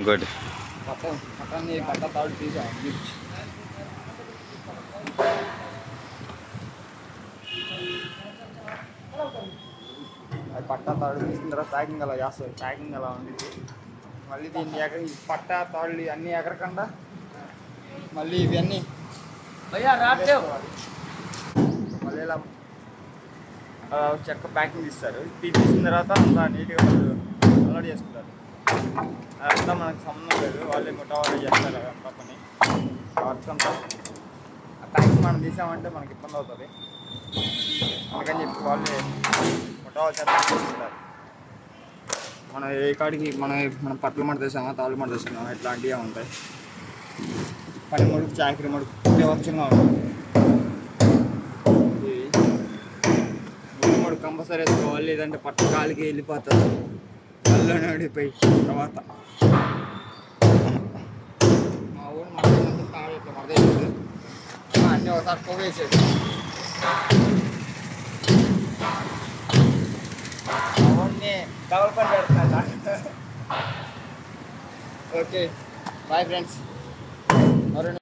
Good. పట్టాన్ని పట్ట తాడు తీసాం. అది పట్ట తాడు తీసిన తర్వాత ప్యాకింగ్ అలా చేస్తారు. ప్యాకింగ్ అలా ఉంది. మళ్ళీ దీన్ని ఈ పట్ట తాళ్ళు అన్నీ ఎగరకుండా మళ్ళీ ఇవన్నీ మళ్ళీ ఇలా చెక్క ప్యాకింగ్ తీస్తారు. తీసిన తర్వాత అంతా నీట్గా అలవాటు చేసుకుంటారు. అదంతా మనకు సంబంధం లేదు, వాళ్ళే ముఠా వాళ్ళే చేస్తారు. అదంతా పని వర్క్ అంతా ఆ ప్యాకింగ్ మనం తీసామంటే మనకి ఇబ్బంది అవుతుంది. అందుకని చెప్పి వాళ్ళే ముఠా వాళ్ళ చేత తీసుకుంటారు. మనం ఏ కాడికి మనం పట్ల మడ తెసామా తాళ్ళు మడ తెసుకున్నామా ఇట్లాంటివి ఉంటాయి. పని మడుపు చాకరీ మడుపు వచ్చంగా ఉంటుంది. మడుపు కంపల్సరీ వేసుకోవాలి, లేదంటే పట్ట కాలికి వెళ్ళిపోతుంది. కళ్ళలోనే ఓడిపోయి తర్వాత మా ఊరు మడత తాళ్ళు ఇట్లా మడదేసాడు. అన్నీ ఒకసారి పోవేసాడు. అవన్నీ డబల్ పని పెడుతున్నా. Okay bye friends.